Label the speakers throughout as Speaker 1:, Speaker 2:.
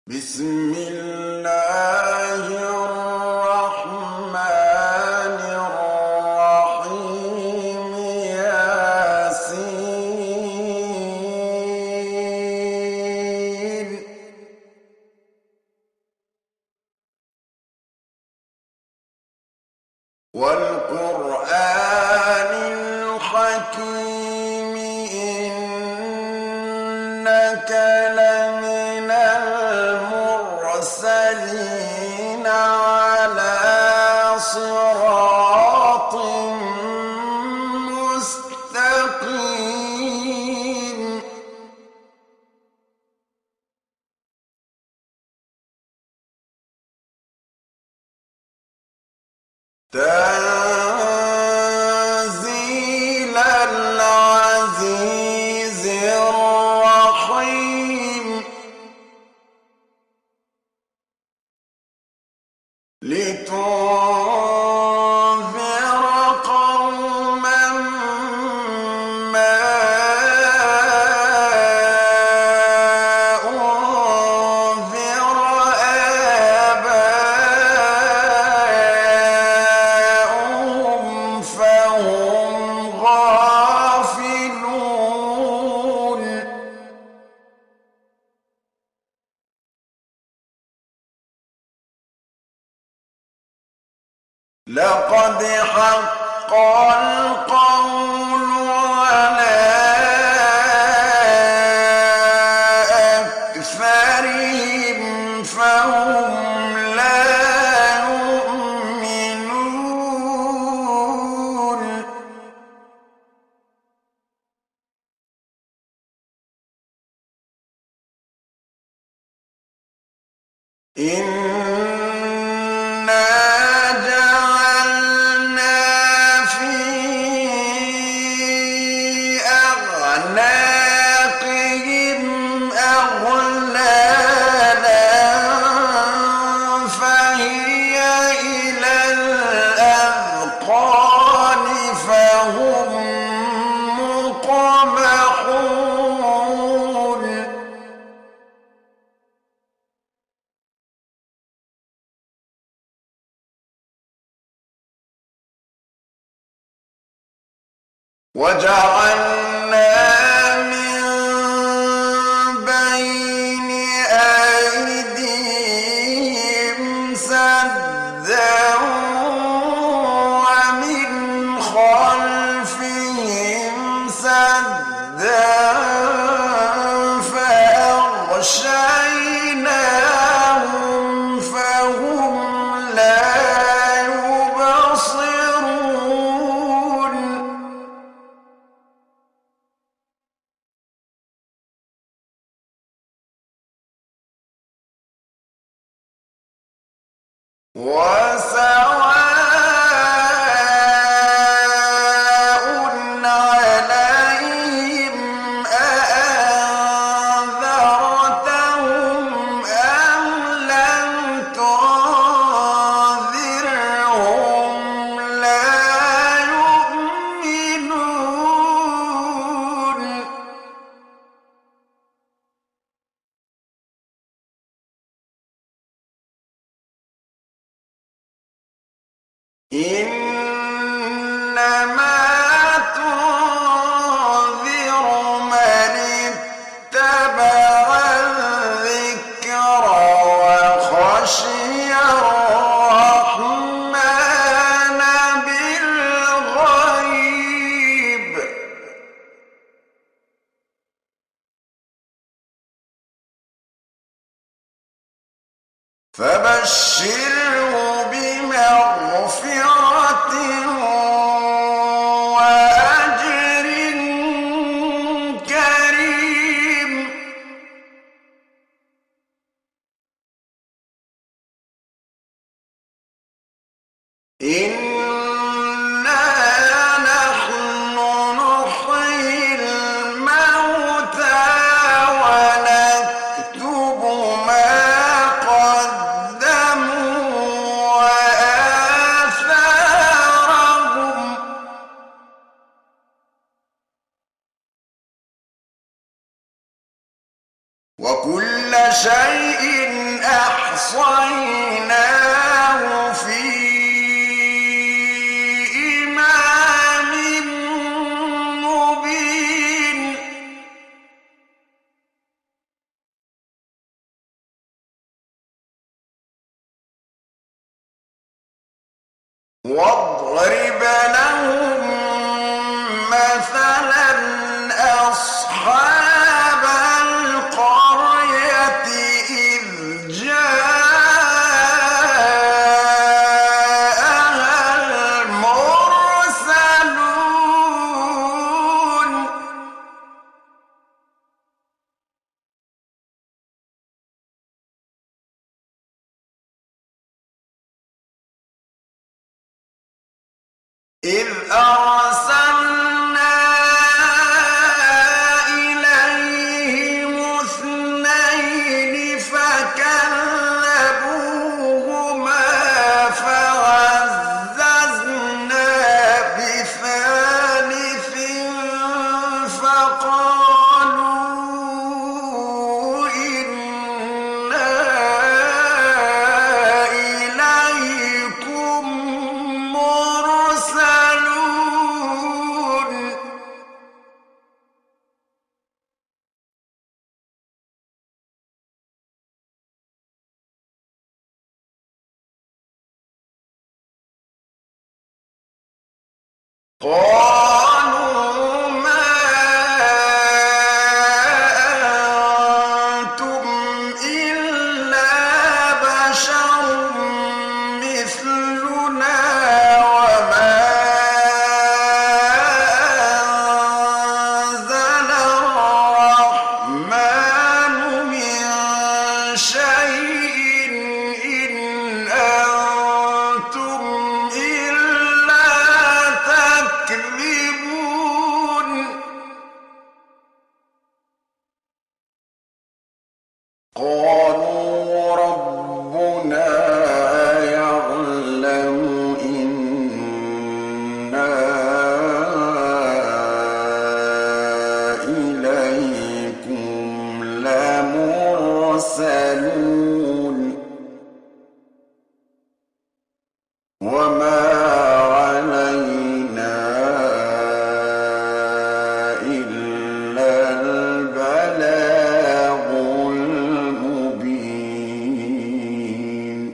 Speaker 1: بسم الله الرحمن الرحيم ياسين والقرآن الحكيم إنك لمن المرسلين على صراط مستقيم تنزيل العزيز الرحيم لتنذر قوما ما أنذر آباؤهم فهم غافلون لقد حق القول على أكثرهم فهم لا يؤمنون إنا جعلنا في أعناقهم أغلالا فهي إلى الأذقان فهم مقمحون وجعلنا من بين أيديهم سدا ومن خلفهم سدا فأغشيناهم فهم لا يبصرون وسواء عليهم أأنذرتهم أم لم تنذرهم لا يؤمنون إنما تنذر من اتبع الذكر وخشي الرحمن بالغيب فبشره بمغفرة وأجر كريم إنا نحن نحيي الموتى ونكتب ما قدموا وآثارهم وكل شيء أحصيناه في إمام مبين واضرب لهم مثلا أصحاب القرية إذ جاءها المرسلون إذ أرسلنا إليهم اثنين فكذبوهما فعززنا بثالث فقالوا إنا إليكم مرسلون قالوا ما أنتم إلا بشر مثلنا وما أنزل الرحمن من شيء إن أنتم إلا تكذبون قالوا ربنا يعلم إنا إليكم لمرسلون وما علينا إلا البلاغ المبين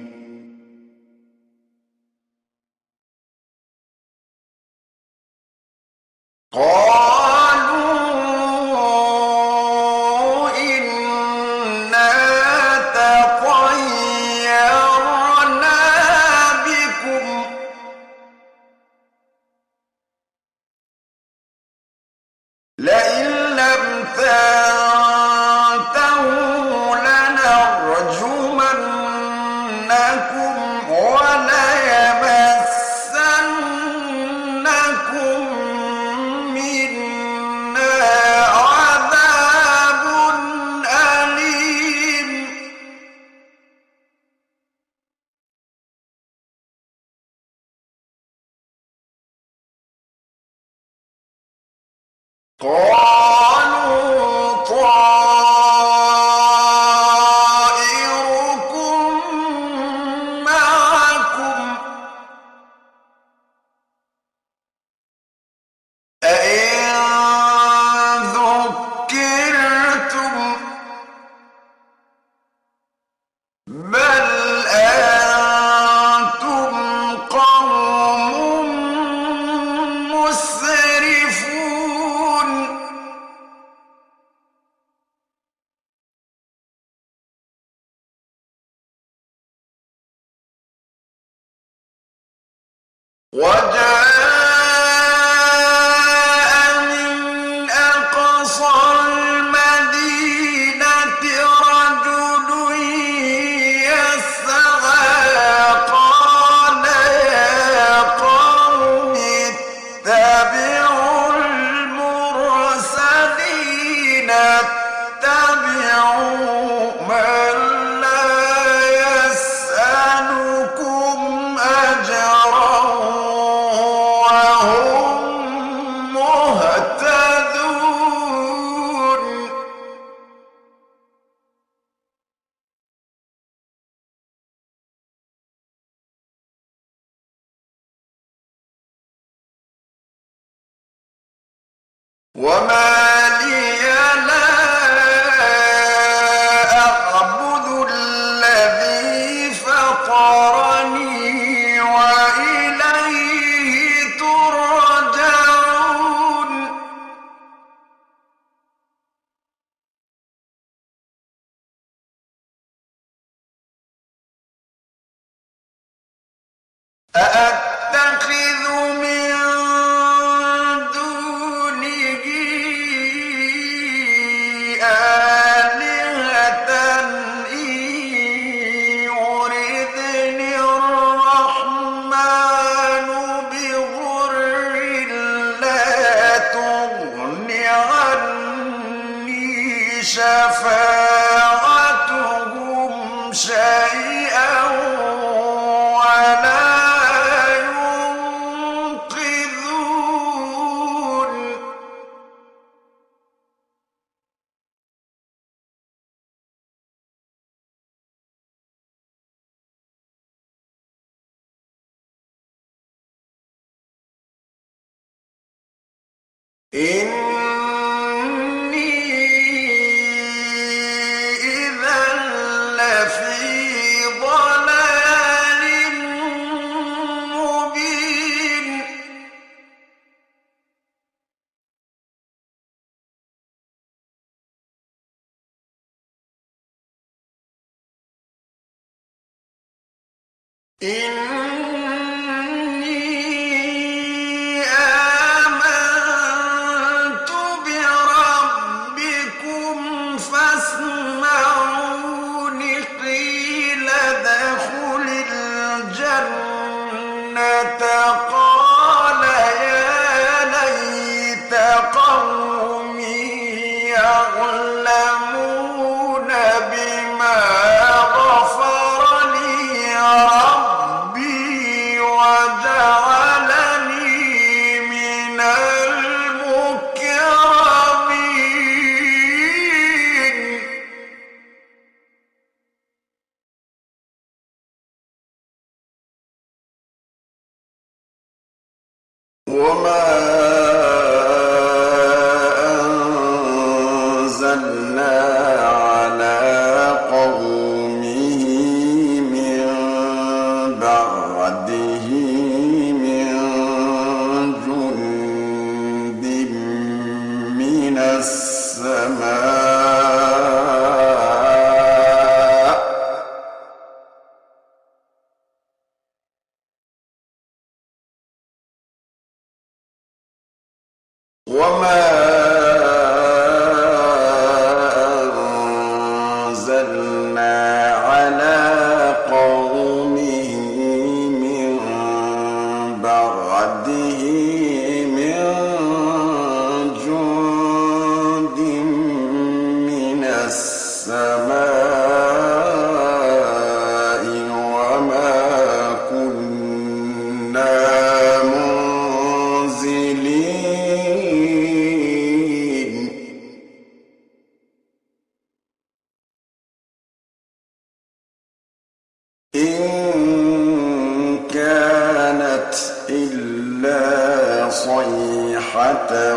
Speaker 1: قالوا إنا تطيرنا بكم لئن لم تنتهوا لنرجمنكم وليمسنكم منا عذاب أليم قالوا طائركم معكم أئن ذكرتم بل أنتم قوم مسرفون وجاء من أقصى المدينة رجل يسعى قال يا قوم اتبعوا المرسلين اتبعوا من لا يسألكم أجرا وما لي لا أعبد الذي فطرني وإليه ترجعون أأتخذ من دونه آلهة إن يردني الرحمن بضر لا تغن عني شفاعتهم شيئا ولا ينقذون إني إذا لفي ضلال مبين إني آمنت بربكم فاسمعون قيل ادخل الجنة قال يا ليت قومي يعلمون بما غفر لي ربي وجعلني من المكرمين وما أنزلنا على قومه من بعده من جند من السماء وما أنزلنا على قومه من بعده من جند من السماء وما كنا منزلين إن كانت إلا صيحة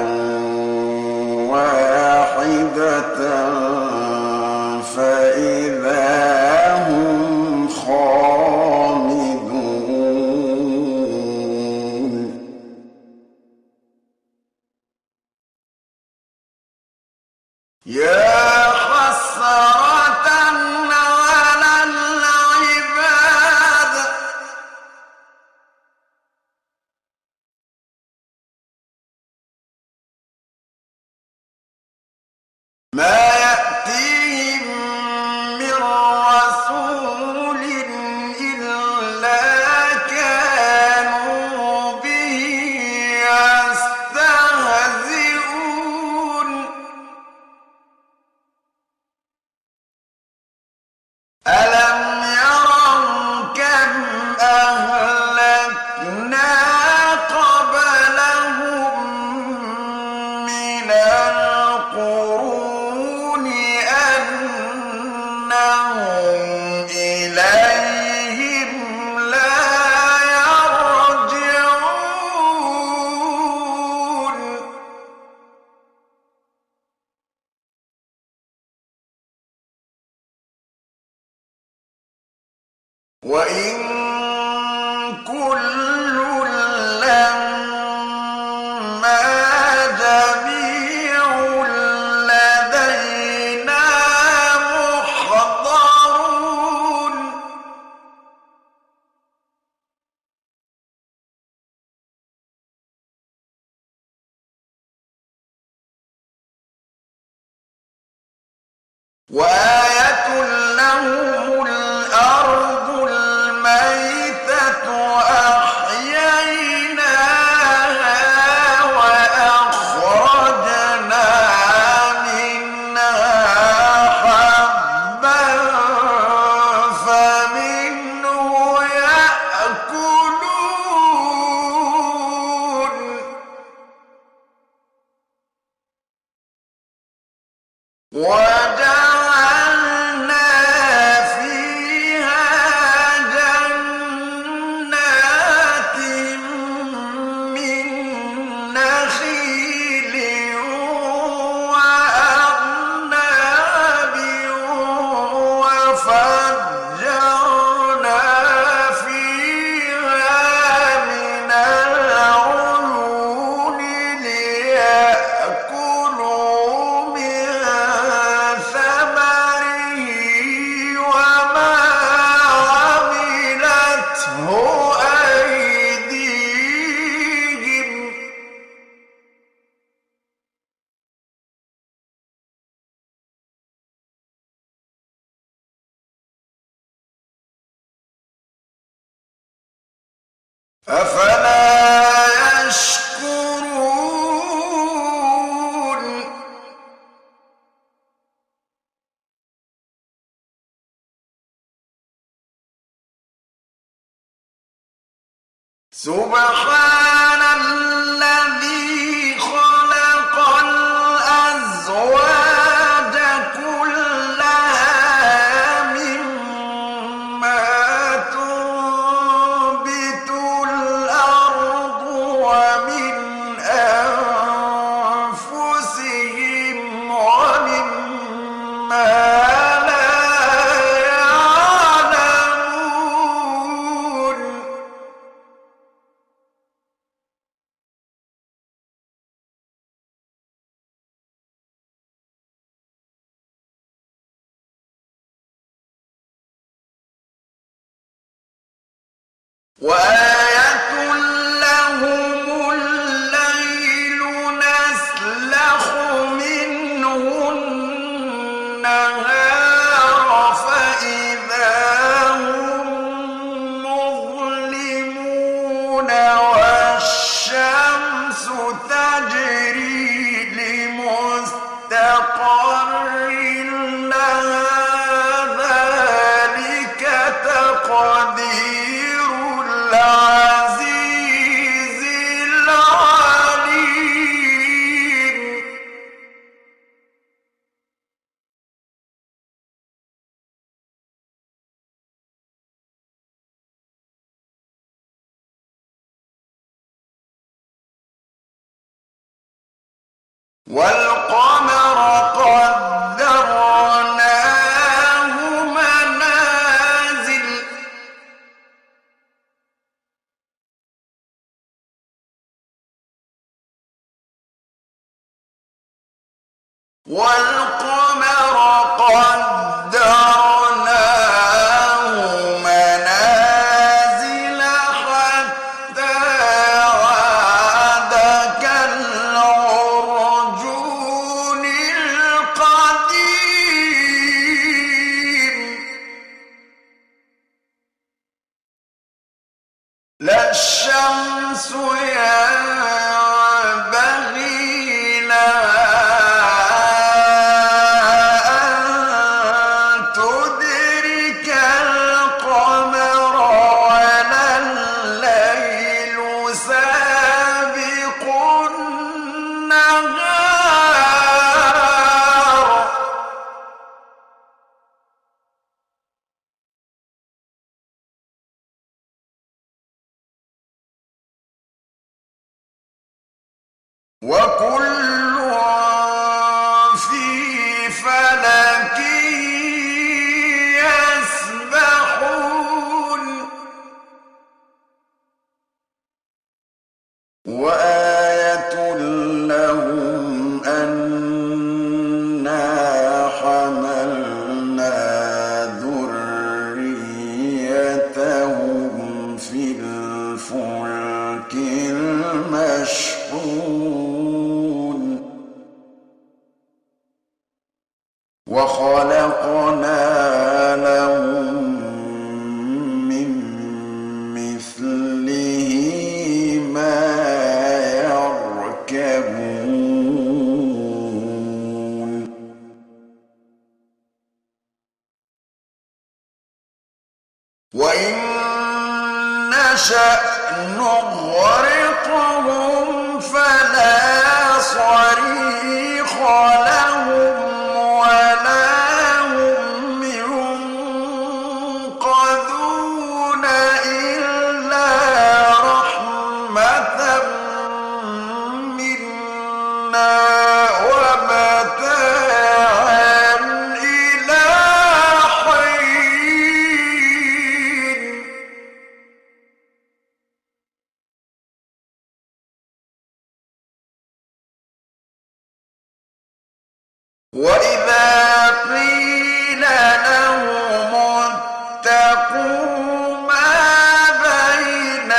Speaker 1: واحدة فإذا هم خامدون يا حسرة على العباد ما يأتيهم من رسول إلا كانوا به يستهزئون ألم يروا كم أهلكنا قبلهم من القرون أنهم إليهم لا يرجعون وإن كل لما جميع لدينا محضرون وآية لهم الأرض الميتة أحييناها وأخرجنا منها حبا فمنه يأكلون وجعلنا فيها جنات من نخيل وأعناب وفجرنا فيها من العيون ليأكلوا من ثمره وما عملته أيديهم أفلا يشكرون سبحان الذي خلق الأزواج كلها مما تنبت الأرض ومن أنفسهم ومما لا يعلمون وآية لهم الليل نسلخ منه النهار فإذا هم مظلمون والشمس تجري لمستقر لها ذلك تقدير العزيز العليم والقمر قدرناه منازل والقمر قدرناه منازل حتى عاد كالعرجون القديم لا الشمس ينبغي لها أن تدرك القمر ولا الليل سابق النهار وكل في فلك يسبحون وإن نشأ نغرقهم فلا صريخ لهم ولا هم ينقذون إلا رحمة منا ومتاعا إلى حين. وإذا قيل لهم اتقوا ما بين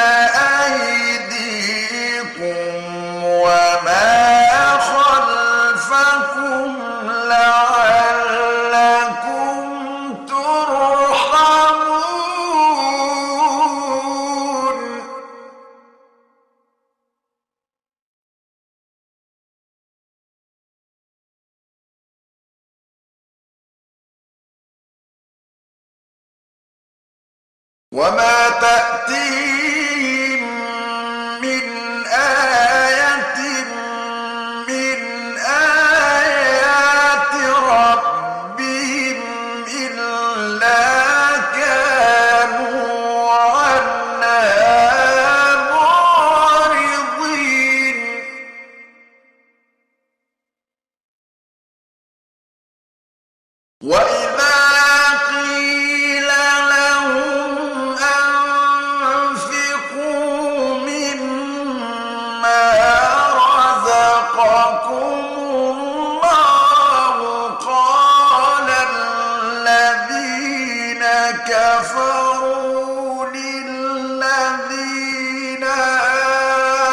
Speaker 1: أيديكم وما خلفكم لعلكم ترحمون وما تأتيهم من آية من آيات ربهم إلا كانوا عنها معرضين. وإذا قيل لهم أنفقوا مما رزقكم الله قال الذين كفروا للذين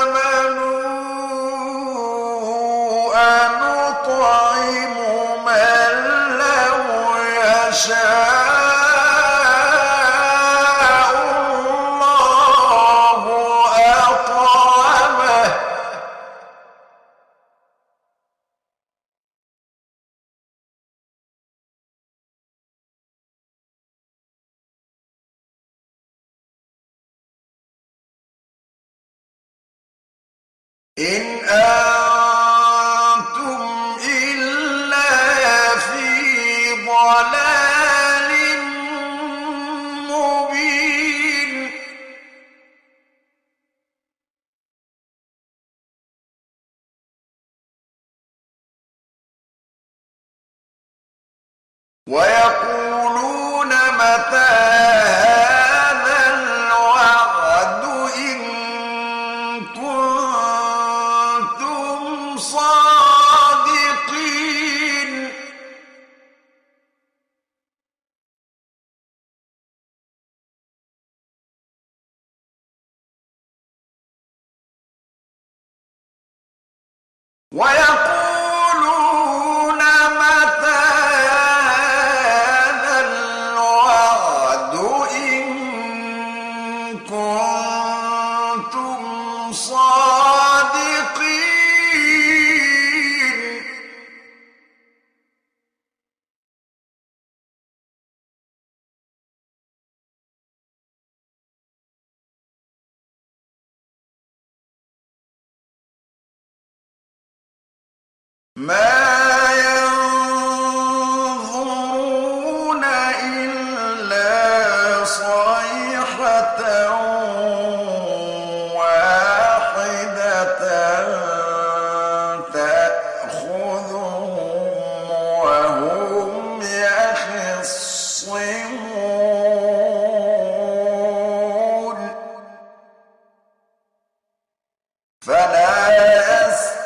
Speaker 1: آمنوا أنطعم من لو يشاء الله أطعمه إن أنتم إلا في ضلال مبين. ويقولون متى هذا الوعد إن كنتم صادقين. ويقولون متى هذا الوعد إن كنتم صادقين. ما ينظرون إلا صيحة واحدة تأخذهم وهم يخصمون فلا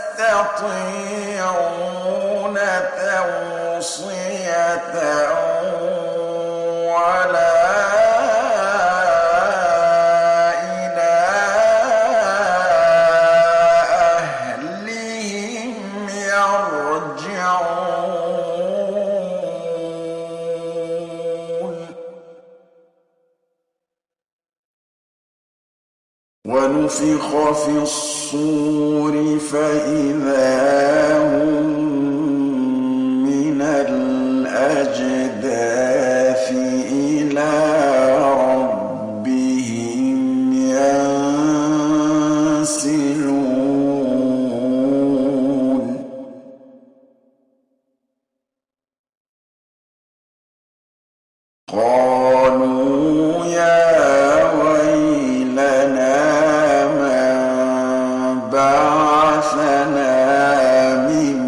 Speaker 1: يستطيعون توصية ولا إلى أهلهم يرجعون. ونفخ في الصور فإذا هم من الأجداث إلى ربهم قالوا يا ويلنا من بعثنا من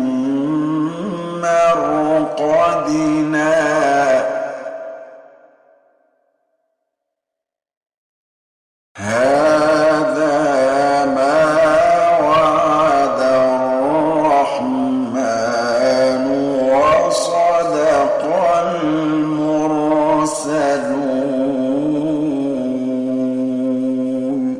Speaker 1: مرقدنا هذا ما وعد الرحمن وصدق المرسلون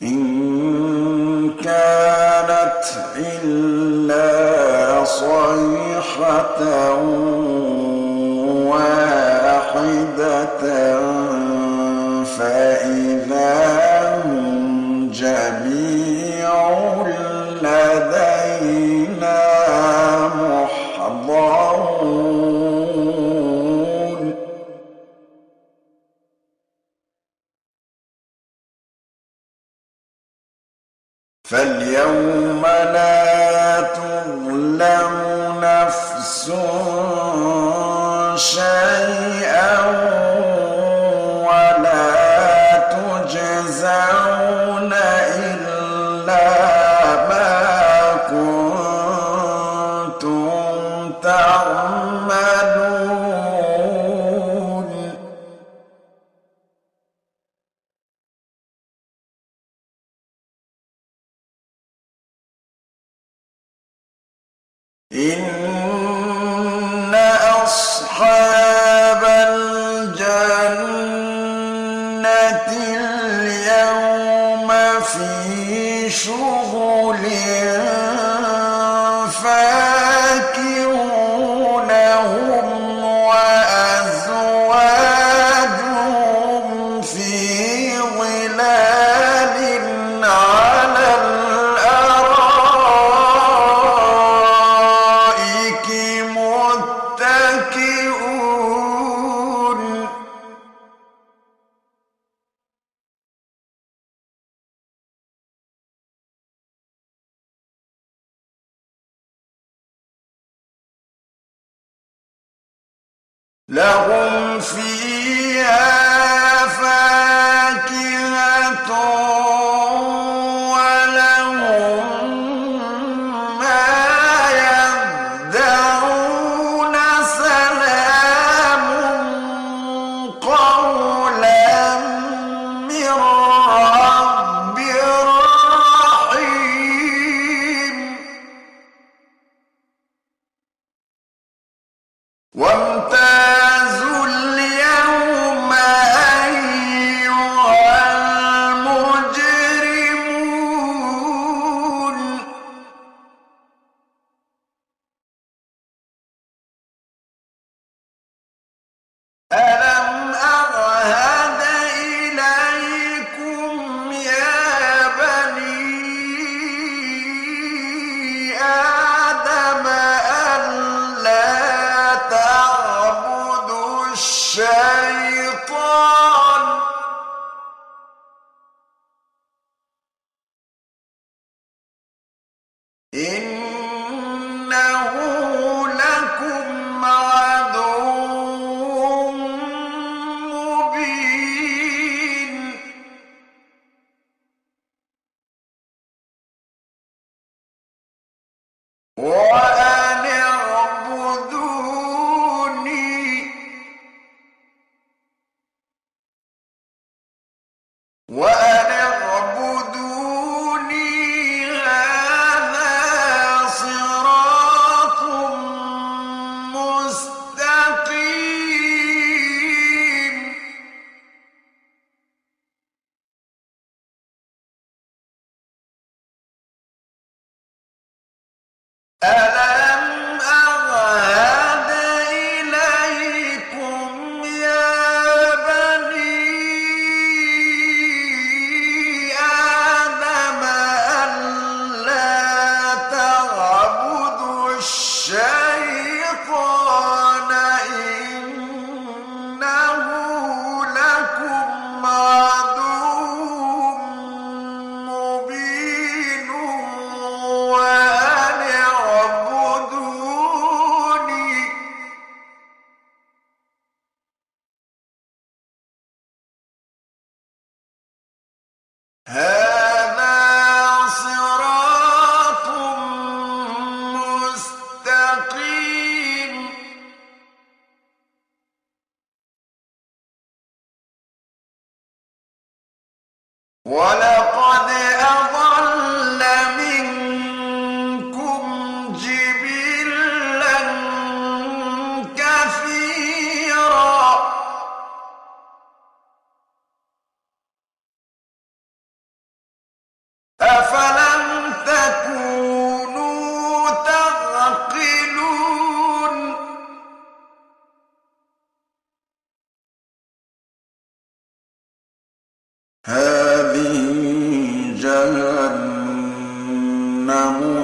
Speaker 1: إن كانت إلا صيحة واحدة فإذا هم جميع لدينا محضرون فاليوم لا تظلم نفس شيئا ولا تجزون إلا ما كنتم تعملون إن أصحاب الجنة اليوم في شغل فاكهون هم وأزواجهم في ظلال على الأرائك متكئون لهم فيها فاكهة ولهم ما يدعون سلام قولا من رب رحيم وامتازوا اليوم أيها المجرمون ألم أعهد إليكم يا بني آدم ألا تعبدوا الشيطان إنه لكم عدو مبين وأن اعبدوني هذا صراط مستقيم ألم أعهد إليكم يا بني آدم ألا تعبدوا الشيطان إنه لكم عدو مبين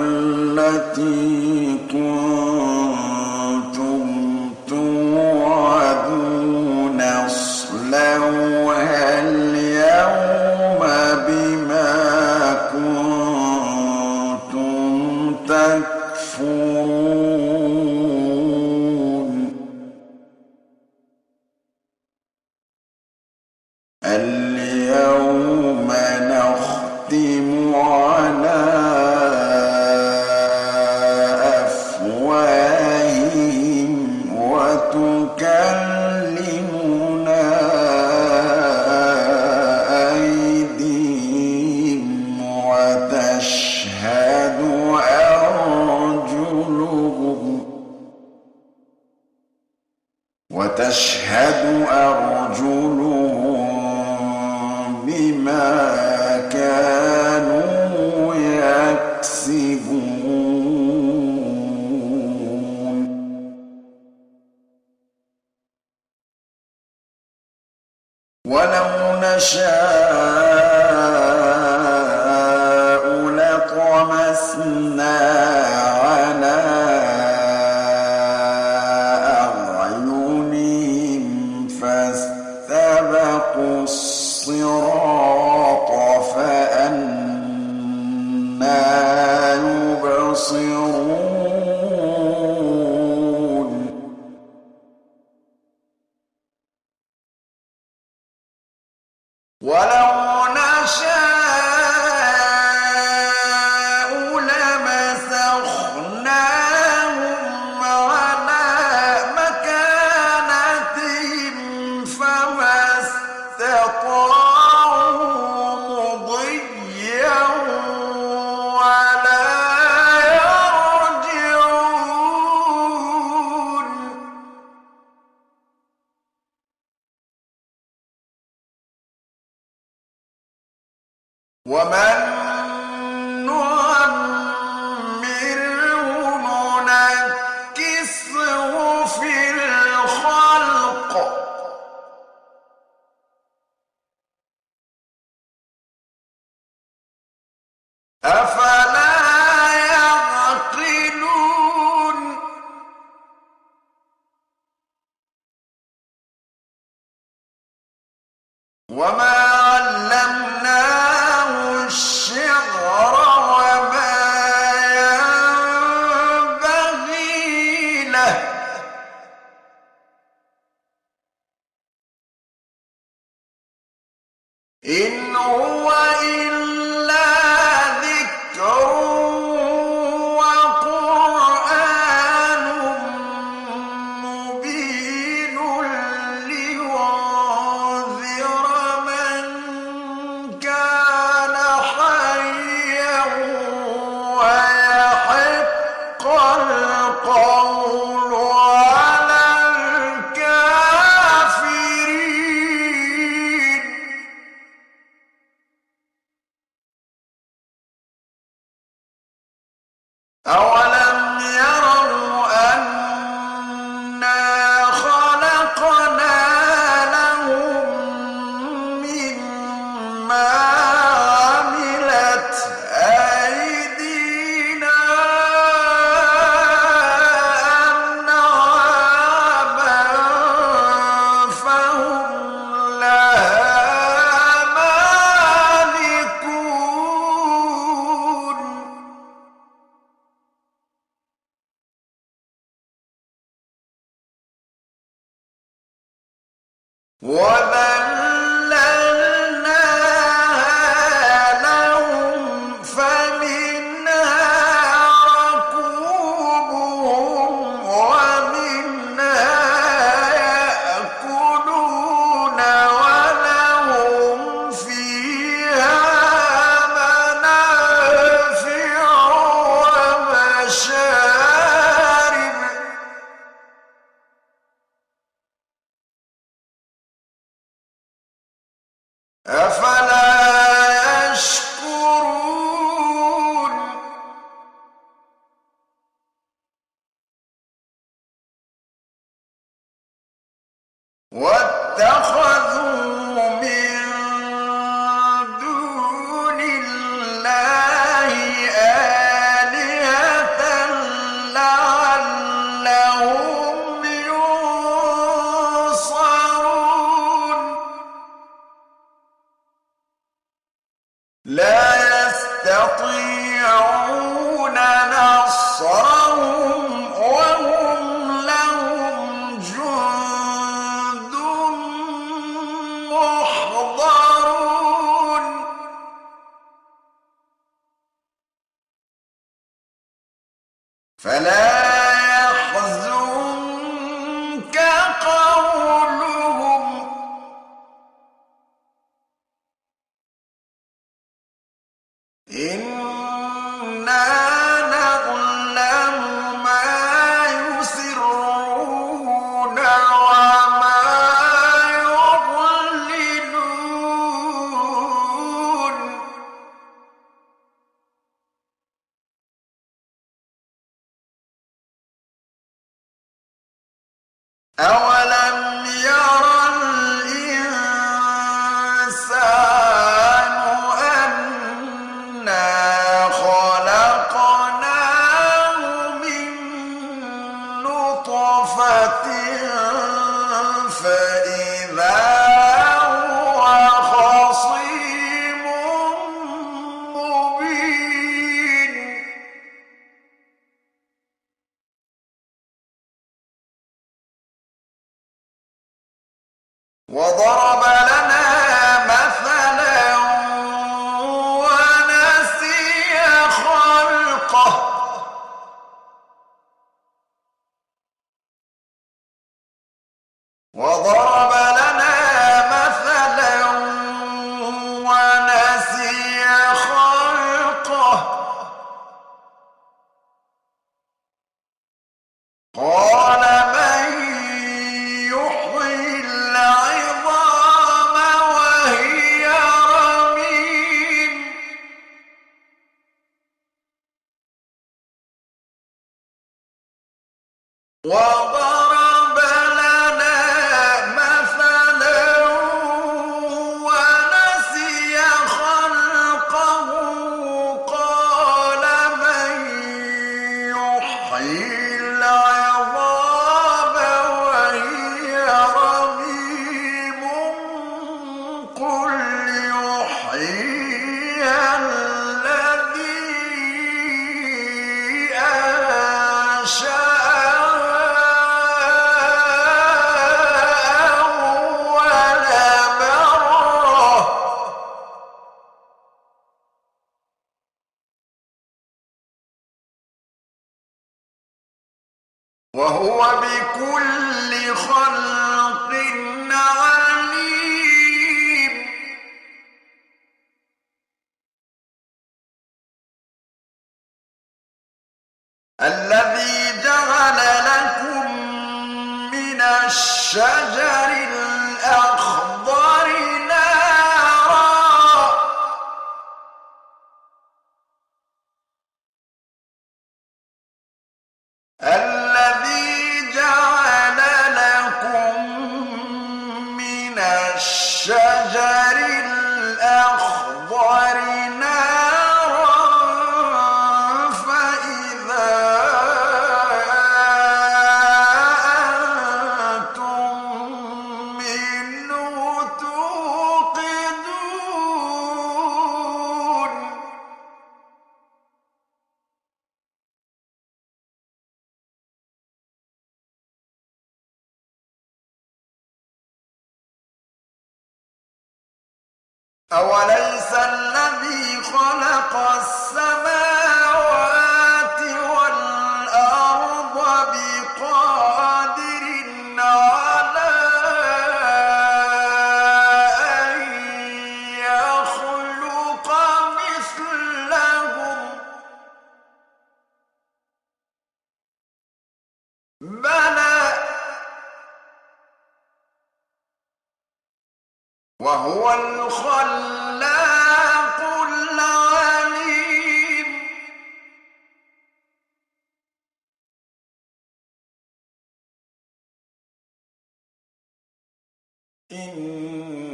Speaker 1: التي كنتم توعدون اصلوها اليوم بما كنتم تكفرون اليوم نختم على أفواههم وتكلمنا أيديهم وتشهد أرجلهم بما كانوا يكسبون ولو نشاء لطمسنا على أعينهم فاستبقوا الصراط فأنى يبصرون ولو نشاء لمسخناهم على مكانتهم فما استطاعوا مضيا ولا يرجعون ومن نعمره ننكسه في الخلق أفلا يعقلون وما علمناه الشعر وما ينبغي له إن هو إلا ذكر وقرآن مبين لينذر من كان حيا ويحق القول على الكافرين أولم يروا أنا خلقنا لهم مما عملت أيدينا أنعاما فهم لها مالكون وذللناها لهم فمنها ركوبهم ومنها يأكلون ولهم فيها منافع ومشارب أفلا يشكرون واتخذوا من دون الله آلهة نَصْرَهُمْ وَهُمْ لَهُمْ جُندٌ مُّحْضَرُونَ فَلَا يَحْزُنكَ قَوْلُهُمْ إِنَّا نَعْلَمُ مَا يُسِرُّونَ وَمَا يُعْلِنُونَ أَوَلَمْ يَرَ الْإِنسَانُ أَنَّا خَلَقْنَاهُ مِن نُّطْفَةٍ فَإِذَا هُوَ خَصِيمٌ مُّبِينٌ وَضَرَبَ لَنَا مَثَلًا وَنَسِيَ خَلْقَهُ وَضَرَبَ لَنَا مَثَلًا وَنَسِيَ خَلْقَهُ قَالَ مَن يُحْيِي الْعِظَامَ وَهِيَ رَمِيمٌ وَضَرَبَ لَنَا مَثَلًا وَنَسِيَ خَلْقَهُ قَالَ مَن يُحْيِي الْعِظَامَ وَهِيَ رَمِيمٌ قُلْ يُحْيِيهَا الَّذِي أَنشَأَهَا أَوَّلَ مَرَّةٍ وَهُوَ بِكُلِّ خَلْقٍ عَلِيمٌ الَّذِي جَعَلَ لَكُم مِّنَ الشَّجَرِ الْأَخْضَرِ نَارًا الَّذِي جَعَلَ لَكُم مِّنَ الشَّجَرِ الْأَخْضَرِ نَارًا فَإِذَا أَنتُم مِّنْهُ تُوقِدُونَ أَوَلَيْسَ الَّذِي خَلَقَ السَّمَاوَاتِ وَالْأَرْضَ بِقَادِرٍ عَلَىٰ أَن يَخْلُقَ مِثْلَهُم بَلَىٰ وَهُوَ الْخَلَّاقُ الْعَلِيمُ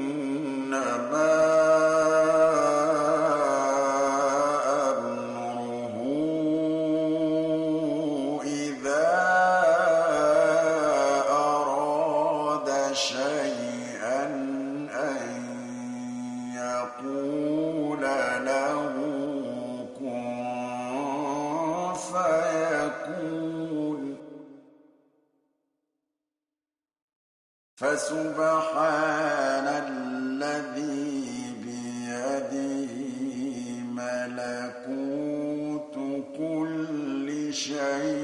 Speaker 1: إِنَّمَا أَمْرُهُ إِذَا أَرَادَ شَيْئًا أَن يَقُولَ لَهُ كُن فَيَكُونُ يكون فسبحان الذي بيده ملكوت كل شيء